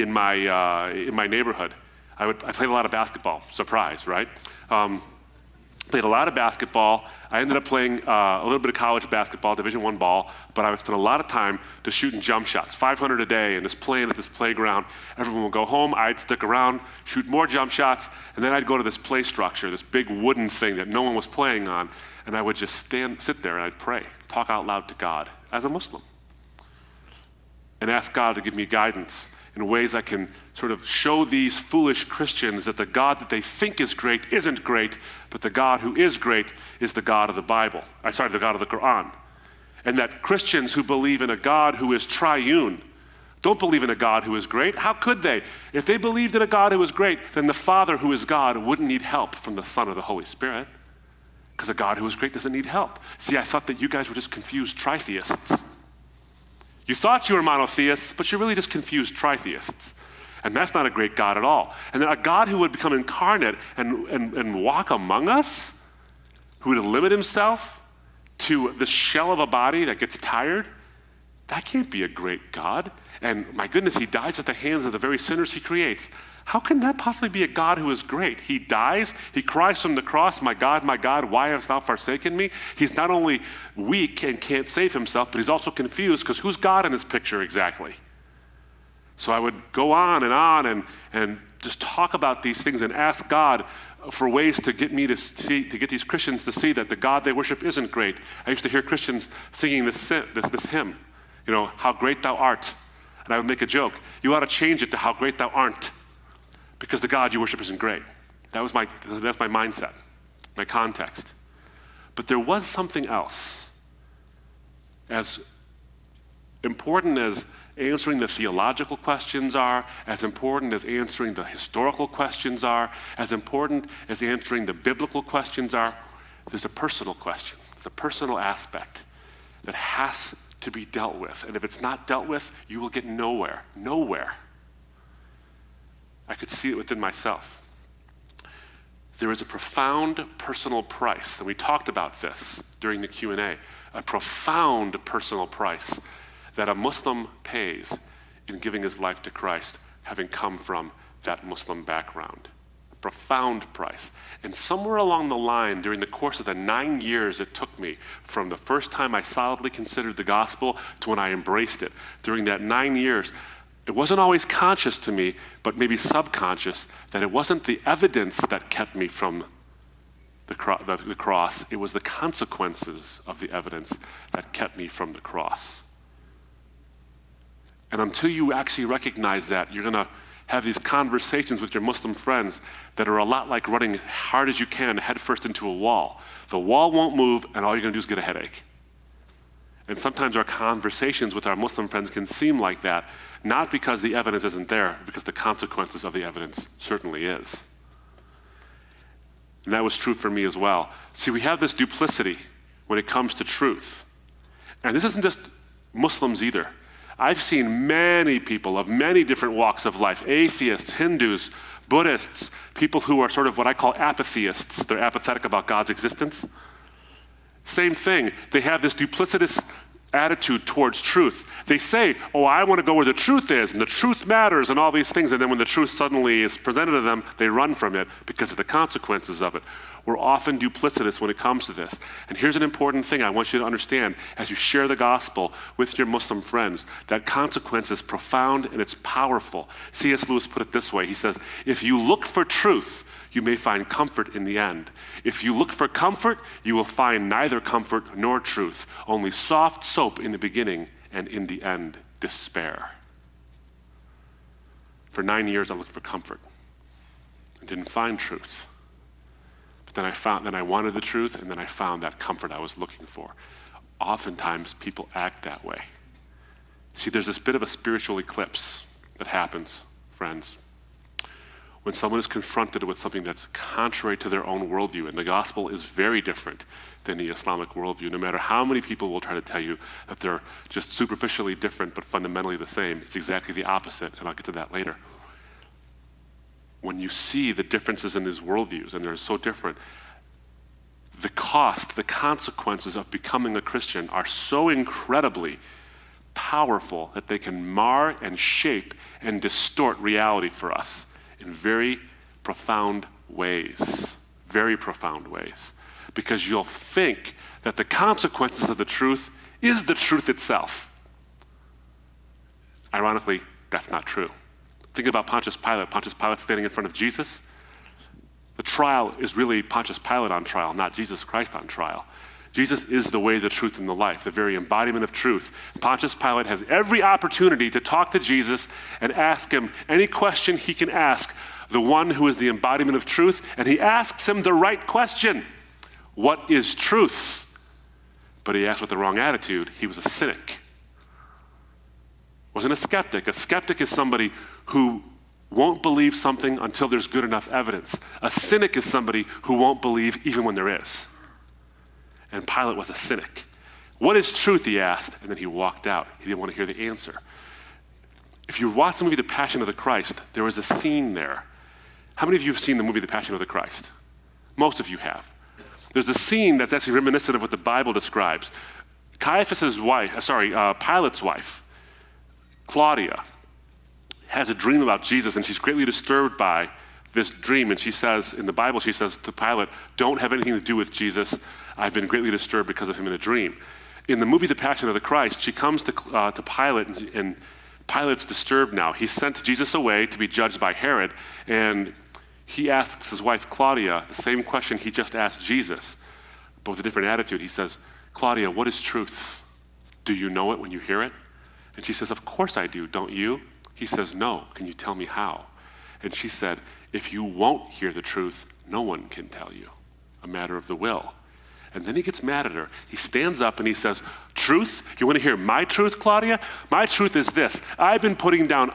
in my neighborhood. I played a lot of basketball. Surprise, right? Played a lot of basketball. I ended up playing a little bit of college basketball, Division I ball, but I would spend a lot of time just shooting jump shots, 500 a day, and just playing at this playground. Everyone would go home, I'd stick around, shoot more jump shots, and then I'd go to this play structure, this big wooden thing that no one was playing on, and I would just sit there and I'd pray, talk out loud to God as a Muslim, and ask God to give me guidance in ways I can sort of show these foolish Christians that the God that they think is great isn't great, but the God who is great is the God of the Bible. The God of the Quran. And that Christians who believe in a God who is triune don't believe in a God who is great. How could they? If they believed in a God who is great, then the Father who is God wouldn't need help from the Son or the Holy Spirit, because a God who is great doesn't need help. See, I thought that you guys were just confused tritheists. You thought you were monotheists, but you're really just confused tritheists. And that's not a great God at all. And then a God who would become incarnate and walk among us, who would limit himself to the shell of a body that gets tired, that can't be a great God. And my goodness, he dies at the hands of the very sinners he creates. How can that possibly be a God who is great? He dies, he cries from the cross, my God, why hast thou forsaken me? He's not only weak and can't save himself, but he's also confused, because who's God in this picture exactly? So I would go on and just talk about these things and ask God for ways to get me to get these Christians to see that the God they worship isn't great. I used to hear Christians singing this hymn, how great thou art. And I would make a joke, you ought to change it to how great thou aren't, because the God you worship isn't great. That's my mindset, my context. But there was something else. As important as answering the theological questions are, as important as answering the historical questions are, as important as answering the biblical questions are, there's a personal question. There's a personal aspect that has to be dealt with. And if it's not dealt with, you will get nowhere. I could see it within myself. There is a profound personal price, and we talked about this during the Q&A, a profound personal price that a Muslim pays in giving his life to Christ, having come from that Muslim background. A profound price. And somewhere along the line, during the course of the 9 years it took me from the first time I solidly considered the gospel to when I embraced it, during that 9 years, it wasn't always conscious to me, but maybe subconscious, that it wasn't the evidence that kept me from the cross. It was the consequences of the evidence that kept me from the cross. And until you actually recognize that, you're going to have these conversations with your Muslim friends that are a lot like running hard as you can headfirst into a wall. The wall won't move, and all you're going to do is get a headache. And sometimes our conversations with our Muslim friends can seem like that, not because the evidence isn't there, because the consequences of the evidence certainly is. And that was true for me as well. See, we have this duplicity when it comes to truth. And this isn't just Muslims either. I've seen many people of many different walks of life, atheists, Hindus, Buddhists, people who are sort of what I call apatheists. They're apathetic about God's existence. Same thing. They have this duplicitous attitude towards truth. They say, I want to go where the truth is, and the truth matters, and all these things, and then when the truth suddenly is presented to them, they run from it because of the consequences of it. We're often duplicitous when it comes to this. And here's an important thing I want you to understand as you share the gospel with your Muslim friends. That consequence is profound and it's powerful. C.S. Lewis put it this way. He says, if you look for truth, you may find comfort in the end. If you look for comfort, you will find neither comfort nor truth, only soft soap in the beginning and in the end, despair. For 9 years, I looked for comfort and didn't find truth. Then I wanted the truth, and then I found that comfort I was looking for. Oftentimes, people act that way. See, there's this bit of a spiritual eclipse that happens, friends, when someone is confronted with something that's contrary to their own worldview, and the gospel is very different than the Islamic worldview. No matter how many people will try to tell you that they're just superficially different but fundamentally the same, it's exactly the opposite, and I'll get to that later. When you see the differences in these worldviews, and they're so different, the cost, the consequences of becoming a Christian are so incredibly powerful that they can mar and shape and distort reality for us in very profound ways. Very profound ways. Because you'll think that the consequences of the truth is the truth itself. Ironically, that's not true. Think about Pontius Pilate. Pontius Pilate standing in front of Jesus. The trial is really Pontius Pilate on trial, not Jesus Christ on trial. Jesus is the way, the truth, and the life, the very embodiment of truth. Pontius Pilate has every opportunity to talk to Jesus and ask him any question he can ask, the one who is the embodiment of truth, and he asks him the right question. What is truth? But he asked with the wrong attitude. He was a cynic. Wasn't a skeptic. A skeptic is somebody who won't believe something until there's good enough evidence. A cynic is somebody who won't believe even when there is. And Pilate was a cynic. What is truth, he asked, and then he walked out. He didn't want to hear the answer. If you watch the movie The Passion of the Christ, there was a scene there. How many of you have seen the movie The Passion of the Christ? Most of you have. There's a scene that's actually reminiscent of what the Bible describes. Pilate's wife, Claudia, has a dream about Jesus, and she's greatly disturbed by this dream. And she says, in the Bible, she says to Pilate, don't have anything to do with Jesus. I've been greatly disturbed because of him in a dream. In the movie The Passion of the Christ, she comes to Pilate, and Pilate's disturbed now. He sent Jesus away to be judged by Herod, and he asks his wife, Claudia, the same question he just asked Jesus, but with a different attitude. He says, Claudia, what is truth? Do you know it when you hear it? And she says, of course I do, don't you? He says, no, can you tell me how? And she said, if you won't hear the truth, no one can tell you. A matter of the will. And then he gets mad at her. He stands up and he says, truth? You want to hear my truth, Claudia? My truth is this. I've been putting down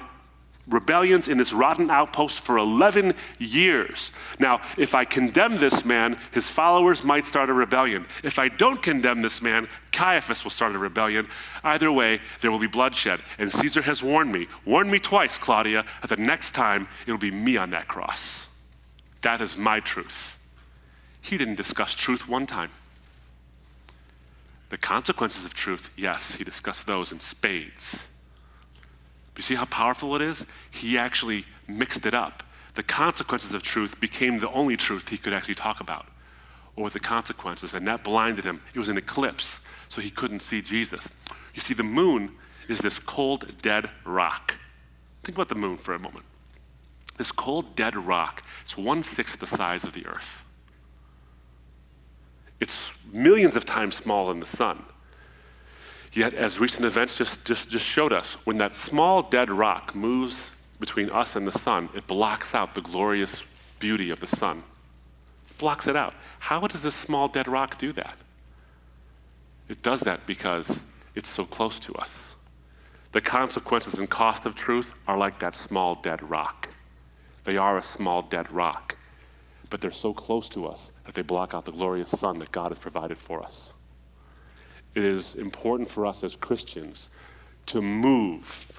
rebellions in this rotten outpost for 11 years. Now, if I condemn this man, his followers might start a rebellion. If I don't condemn this man, Caiaphas will start a rebellion. Either way, there will be bloodshed. And Caesar has warned me twice, Claudia, that the next time it'll be me on that cross. That is my truth. He didn't discuss truth one time. The consequences of truth, yes, he discussed those in spades. You see how powerful it is? He actually mixed it up. The consequences of truth became the only truth he could actually talk about, or the consequences, and that blinded him. It was an eclipse, so he couldn't see Jesus. You see, the moon is this cold, dead rock. Think about the moon for a moment. This cold, dead rock, it's 1/6 the size of the earth. It's millions of times smaller than the sun. Yet, as recent events just showed us, when that small dead rock moves between us and the sun, it blocks out the glorious beauty of the sun. It blocks it out. How does this small dead rock do that? It does that because it's so close to us. The consequences and cost of truth are like that small dead rock. They are a small dead rock, but they're so close to us that they block out the glorious sun that God has provided for us. It is important for us as Christians to move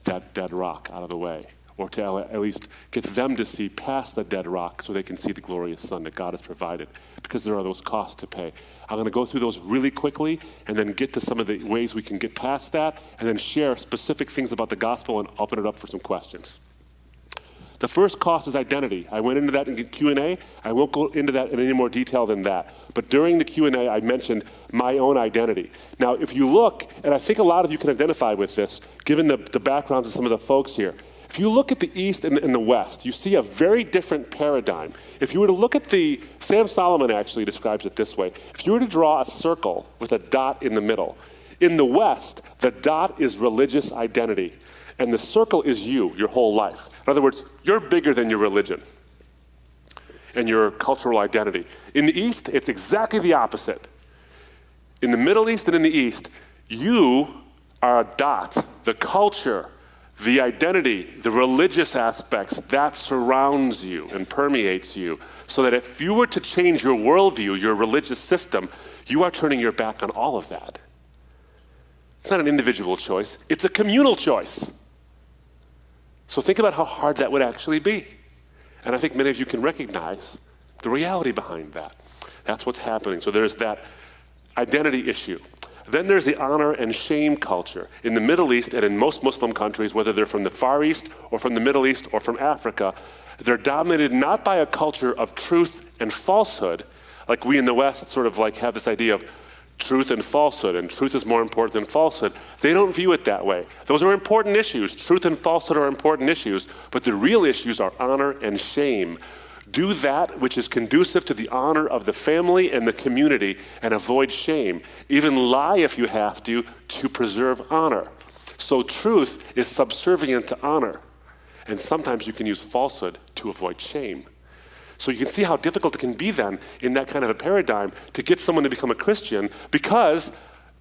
that dead rock out of the way, or to at least get them to see past the dead rock so they can see the glorious sun that God has provided, because there are those costs to pay. I'm going to go through those really quickly and then get to some of the ways we can get past that, and then share specific things about the gospel and open it up for some questions. The first cost is identity. I went into that in Q&A. I won't go into that in any more detail than that. But during the Q&A, I mentioned my own identity. Now, if you look, and I think a lot of you can identify with this, given the backgrounds of some of the folks here. If you look at the East and the West, you see a very different paradigm. If you were to look at Sam Solomon actually describes it this way. If you were to draw a circle with a dot in the middle, in the West, the dot is religious identity. And the circle is you, your whole life. In other words, you're bigger than your religion and your cultural identity. In the East, it's exactly the opposite. In the Middle East and in the East, you are a dot. The culture, the identity, the religious aspects, that surrounds you and permeates you. So that if you were to change your worldview, your religious system, you are turning your back on all of that. It's not an individual choice, it's a communal choice. So think about how hard that would actually be. And I think many of you can recognize the reality behind that. That's what's happening. So there's that identity issue. Then there's the honor and shame culture. In the Middle East and in most Muslim countries, whether they're from the Far East or from the Middle East or from Africa, they're dominated not by a culture of truth and falsehood, like we in the West sort of like have this idea of truth and falsehood, and truth is more important than falsehood. They don't view it that way. Those are important issues. Truth and falsehood are important issues, but the real issues are honor and shame. Do that which is conducive to the honor of the family and the community and avoid shame. Even lie if you have to preserve honor. So truth is subservient to honor. And sometimes you can use falsehood to avoid shame. So you can see how difficult it can be then in that kind of a paradigm to get someone to become a Christian, because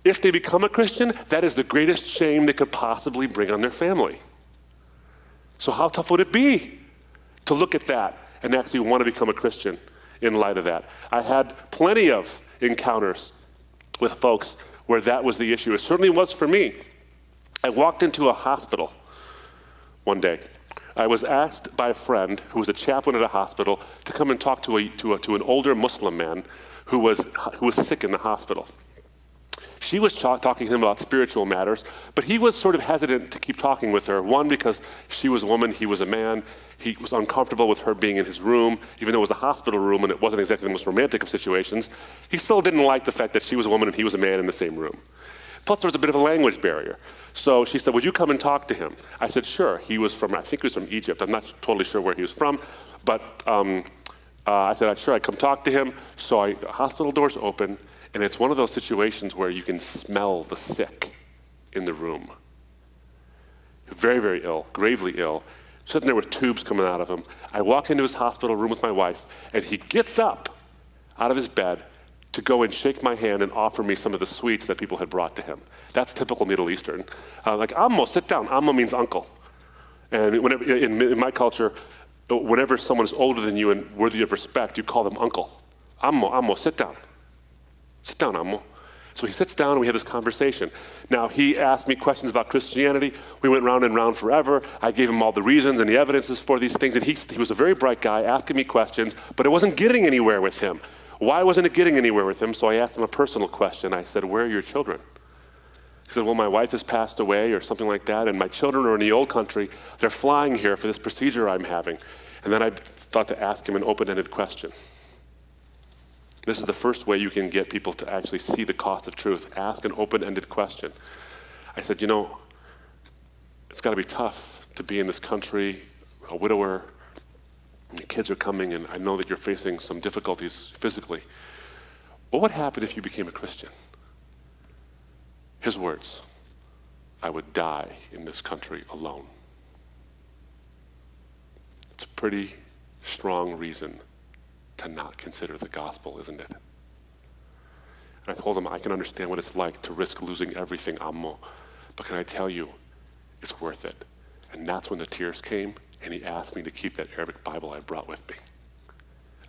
if they become a Christian, that is the greatest shame they could possibly bring on their family. So how tough would it be to look at that and actually want to become a Christian in light of that? I had plenty of encounters with folks where that was the issue. It certainly was for me. I walked into a hospital one day. I was asked by a friend who was a chaplain at a hospital to come and talk to an older Muslim man who was sick in the hospital. She was talking to him about spiritual matters, but he was sort of hesitant to keep talking with her. One, because she was a woman, he was a man. He was uncomfortable with her being in his room, even though it was a hospital room and it wasn't exactly the most romantic of situations. He still didn't like the fact that she was a woman and he was a man in the same room. Plus, there was a bit of a language barrier. So she said, would you come and talk to him? I said, sure. I think he was from Egypt. I'm not totally sure where he was from, but I said, sure, I'd come talk to him. So the hospital doors open, and it's one of those situations where you can smell the sick in the room. Very, very ill, gravely ill, sitting there with tubes coming out of him. I walk into his hospital room with my wife, and he gets up out of his bed to go and shake my hand and offer me some of the sweets that people had brought to him. That's typical Middle Eastern. Like, Ammo, sit down. Ammo means uncle. And whenever, in my culture, whenever someone is older than you and worthy of respect, you call them uncle. Ammo, sit down. Sit down, Ammo. So he sits down and we have this conversation. Now, he asked me questions about Christianity. We went round and round forever. I gave him all the reasons and the evidences for these things. And he was a very bright guy asking me questions, but it wasn't getting anywhere with him. Why wasn't it getting anywhere with him? So I asked him a personal question. I said, where are your children? He said, well, my wife has passed away or something like that, and my children are in the old country. They're flying here for this procedure I'm having. And then I thought to ask him an open-ended question. This is the first way you can get people to actually see the cost of truth. Ask an open-ended question. I said, it's got to be tough to be in this country, a widower, and your kids are coming, and I know that you're facing some difficulties physically. What would happen if you became a Christian? His words, I would die in this country alone. It's a pretty strong reason to not consider the gospel, isn't it? And I told him, I can understand what it's like to risk losing everything, Ammo, but can I tell you, it's worth it. And that's when the tears came, and he asked me to keep that Arabic Bible I brought with me.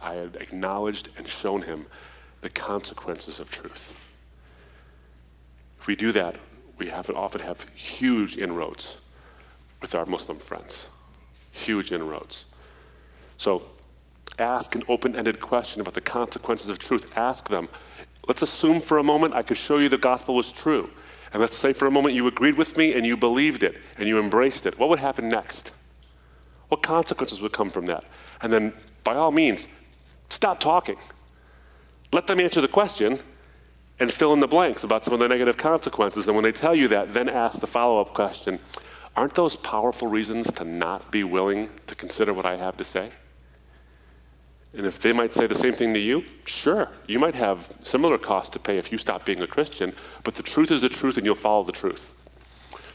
I had acknowledged and shown him the consequences of truth. If we do that, we often have huge inroads with our Muslim friends. Huge inroads. So ask an open-ended question about the consequences of truth. Ask them. Let's assume for a moment I could show you the gospel was true. And let's say for a moment you agreed with me and you believed it and you embraced it. What would happen next? What consequences would come from that? And then, by all means, stop talking. Let them answer the question and fill in the blanks about some of the negative consequences. And when they tell you that, then ask the follow-up question, aren't those powerful reasons to not be willing to consider what I have to say? And if they might say the same thing to you, sure, you might have similar costs to pay if you stop being a Christian, but the truth is the truth and you'll follow the truth.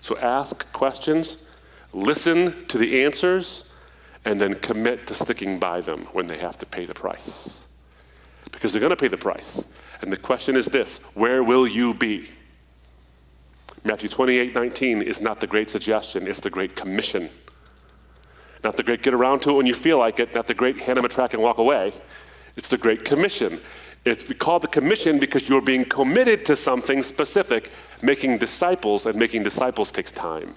So ask questions, listen to the answers, and then commit to sticking by them when they have to pay the price. Because they're going to pay the price. And the question is this, where will you be? Matthew 28:19 is not the great suggestion, it's the great commission. Not the great get around to it when you feel like it, not the great hand them a track and walk away. It's the great commission. It's called the commission because you're being committed to something specific. Making disciples, and making disciples takes time.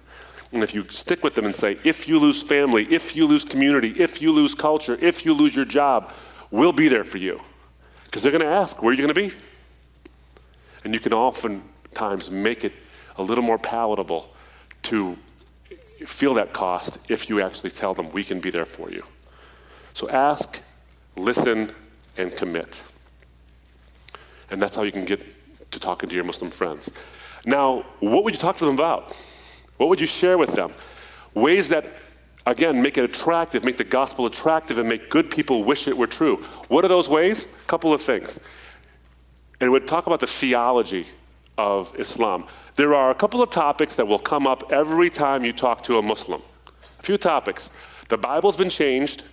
And if you stick with them and say, if you lose family, if you lose community, if you lose culture, if you lose your job, we'll be there for you. Because they're going to ask, where are you going to be? And you can often times make it a little more palatable to feel that cost if you actually tell them, we can be there for you. So ask, listen, and commit. And that's how you can get to talking to your Muslim friends. Now, what would you talk to them about? What would you share with them? Ways that, again, make it attractive, make the gospel attractive, and make good people wish it were true. What are those ways? A couple of things. And we'd talk about the theology of Islam. There are a couple of topics that will come up every time you talk to a Muslim. A few topics. The Bible's been changed.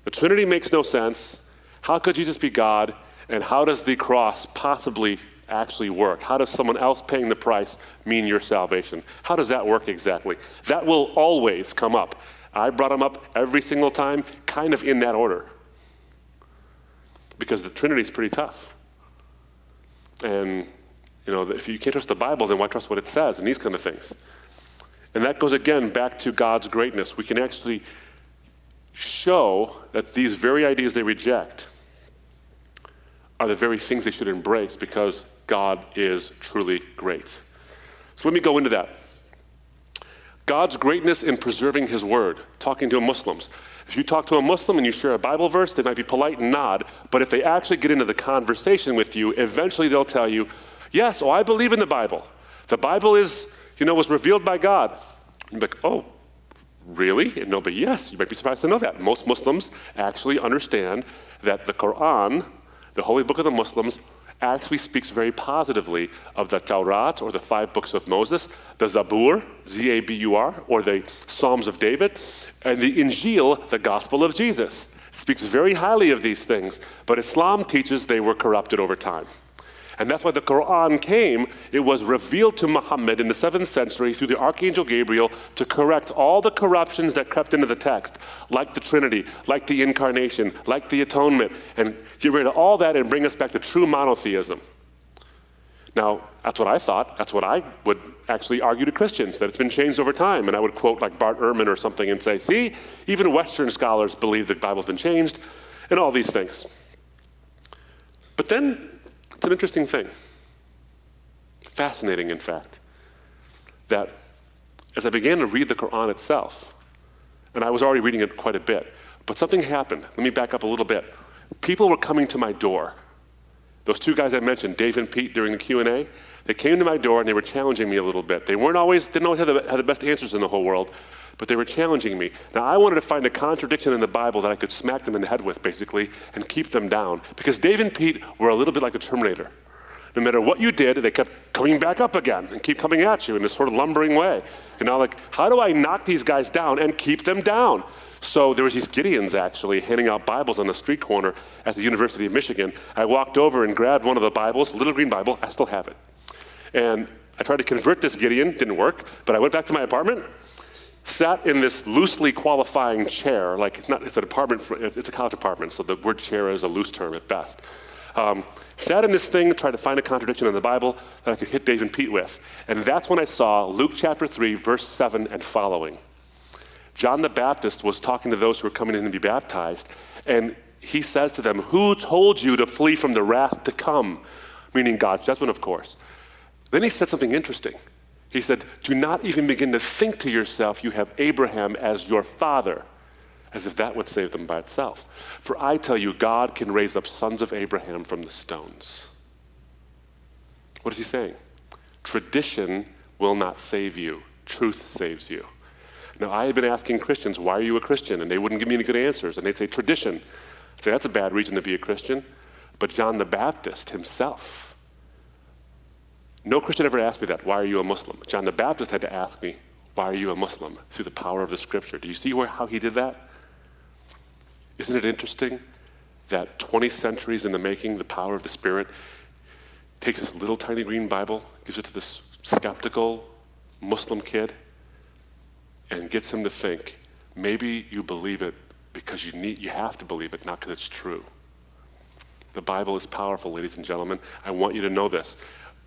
The Trinity makes no sense. How could Jesus be God? And how does the cross possibly actually work? How does someone else paying the price mean your salvation? How does that work exactly? That will always come up. I brought them up every single time, kind of in that order. Because the Trinity is pretty tough. And if you can't trust the Bible, then why trust what it says and these kind of things? And that goes again back to God's greatness. We can actually show that these very ideas they reject are the very things they should embrace because God is truly great. So let me go into that. God's greatness in preserving his word, talking to Muslims. If you talk to a Muslim and you share a Bible verse, they might be polite and nod, but if they actually get into the conversation with you, eventually they'll tell you, yes, I believe in the Bible. The Bible is, was revealed by God. You'd be like, oh, really? And but yes, you might be surprised to know that. Most Muslims actually understand that the Quran, the holy book of the Muslims, actually speaks very positively of the Taurat, or the 5 books of Moses, the Zabur, Z-A-B-U-R, or the Psalms of David, and the Injil, the Gospel of Jesus. It speaks very highly of these things, but Islam teaches they were corrupted over time. And that's why the Quran came. It was revealed to Muhammad in the 7th century through the Archangel Gabriel to correct all the corruptions that crept into the text, like the Trinity, like the Incarnation, like the Atonement, and get rid of all that and bring us back to true monotheism. Now, that's what I thought. That's what I would actually argue to Christians, that it's been changed over time. And I would quote like Bart Ehrman or something and say, see, even Western scholars believe the Bible's been changed, and all these things. But then, it's an interesting thing, fascinating in fact, that as I began to read the Quran itself, and I was already reading it quite a bit, but something happened. Let me back up a little bit. People were coming to my door. Those 2 guys I mentioned, Dave and Pete, during the Q&A, they came to my door and they were challenging me a little bit. They didn't always have the best answers in the whole world, but they were challenging me. Now, I wanted to find a contradiction in the Bible that I could smack them in the head with, basically, and keep them down. Because Dave and Pete were a little bit like the Terminator. No matter what you did, they kept coming back up again and keep coming at you in this sort of lumbering way. And now, how do I knock these guys down and keep them down? So there was these Gideons, actually, handing out Bibles on the street corner at the University of Michigan. I walked over and grabbed one of the Bibles, a little green Bible. I still have it. And I tried to convert this Gideon. Didn't work. But I went back to my apartment, sat in this loosely qualifying chair, it's a college apartment, so the word chair is a loose term at best. Sat in this thing, tried to find a contradiction in the Bible that I could hit Dave and Pete with. And that's when I saw Luke chapter 3, verse 7 and following. John the Baptist was talking to those who were coming in to be baptized, and he says to them, who told you to flee from the wrath to come? Meaning God's judgment, of course. Then he said something interesting. He said, do not even begin to think to yourself you have Abraham as your father, as if that would save them by itself. For I tell you, God can raise up sons of Abraham from the stones. What is he saying? Tradition will not save you. Truth saves you. Now, I had been asking Christians, why are you a Christian? And they wouldn't give me any good answers. And they'd say, tradition. I'd say, that's a bad reason to be a Christian. But John the Baptist himself, no Christian ever asked me that, why are you a Muslim? John the Baptist had to ask me, why are you a Muslim? Through the power of the scripture. Do you see how he did that? Isn't it interesting that 20 centuries in the making, the power of the Spirit takes this little tiny green Bible, gives it to this skeptical Muslim kid, and gets him to think, maybe you believe it because you have to believe it, not because it's true. The Bible is powerful, ladies and gentlemen. I want you to know this.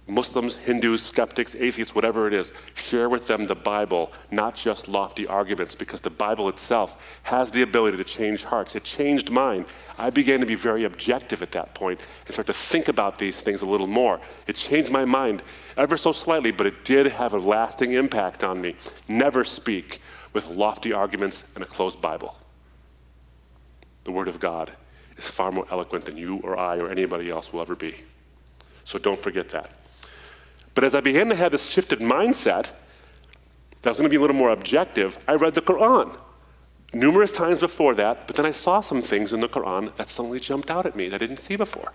Muslims, Hindus, skeptics, atheists, whatever it is, share with them the Bible, not just lofty arguments, because the Bible itself has the ability to change hearts. It changed mine. I began to be very objective at that point and start to think about these things a little more. It changed my mind ever so slightly, but it did have a lasting impact on me. Never speak with lofty arguments and a closed Bible. The Word of God is far more eloquent than you or I or anybody else will ever be. So don't forget that. But as I began to have this shifted mindset, that I was going to be a little more objective, I read the Quran numerous times before that, but then I saw some things in the Quran that suddenly jumped out at me that I didn't see before.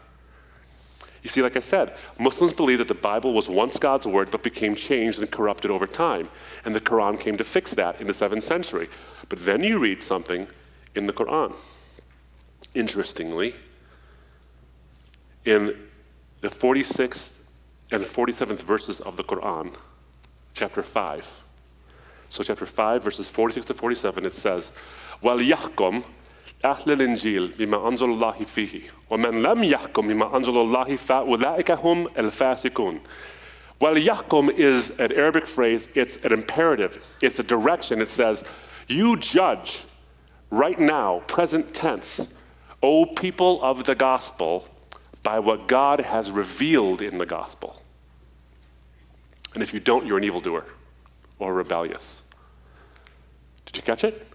You see, like I said, Muslims believe that the Bible was once God's word but became changed and corrupted over time, and the Quran came to fix that in the 7th century. But then you read something in the Quran. Interestingly, in the 46th and 47th verses of the Quran, chapter 5. So chapter 5, verses 46 to 47, it says, وَلْيَحْكُمْ أَهْلَ الْإِنْجِيلِ بِمَا أَنزَلَ اللَّهِ فِيهِ وَمَنْ لَمْ يَحْكُمْ بِمَا أَنزَلَ اللَّهِ فَأُولَٰئِكَ هُمْ الْفَاسِقُونَ. وَلْيَحْكُمْ is an Arabic phrase. It's an imperative. It's a direction. It says, you judge right now, present tense, O people of the gospel, by what God has revealed in the gospel. And if you don't, you're an evildoer or rebellious. Did you catch it?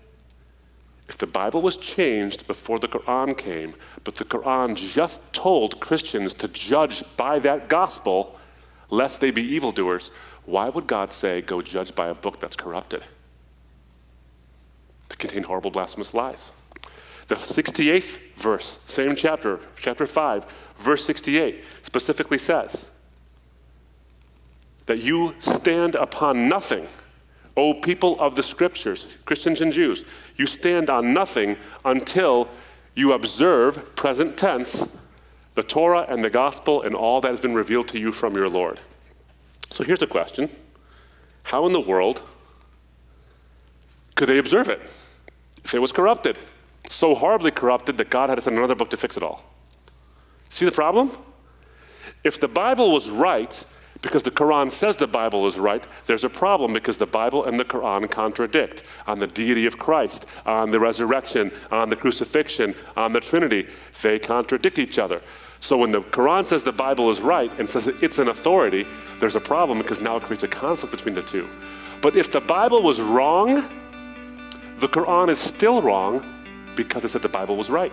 If the Bible was changed before the Quran came, but the Quran just told Christians to judge by that gospel, lest they be evildoers, why would God say, go judge by a book that's corrupted? To contain horrible blasphemous lies. The 68th verse, same chapter, chapter 5, verse 68, specifically says that you stand upon nothing, O people of the scriptures, Christians and Jews, you stand on nothing until you observe, present tense, the Torah and the gospel and all that has been revealed to you from your Lord. So here's a question. How in the world could they observe it if it was corrupted? So horribly corrupted that God had to send another book to fix it all. See the problem? If the Bible was right, because the Quran says the Bible is right, there's a problem because the Bible and the Quran contradict on the deity of Christ, on the resurrection, on the crucifixion, on the Trinity. They contradict each other. So when the Quran says the Bible is right and says that it's an authority, there's a problem because now it creates a conflict between the two. But if the Bible was wrong, the Quran is still wrong because it said the Bible was right.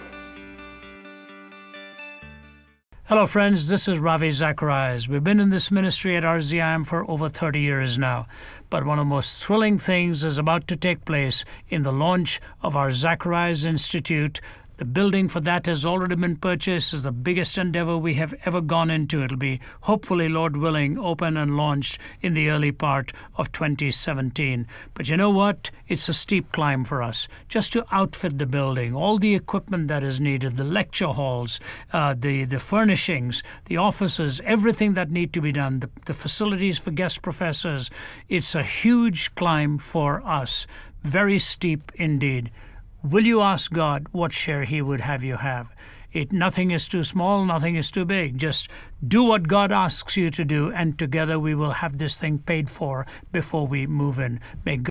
Hello friends, this is Ravi Zacharias. We've been in this ministry at RZIM for over 30 years now. But one of the most thrilling things is about to take place in the launch of our Zacharias Institute. The building for that has already been purchased. It's the biggest endeavor we have ever gone into. It'll be, hopefully, Lord willing, open and launched in the early part of 2017. But you know what? It's a steep climb for us. Just to outfit the building, all the equipment that is needed, the lecture halls, the furnishings, the offices, everything that need to be done, the facilities for guest professors. It's a huge climb for us. Very steep indeed. Will you ask God what share He would have you have? Nothing is too small, nothing is too big. Just do what God asks you to do, and together we will have this thing paid for before we move in. May God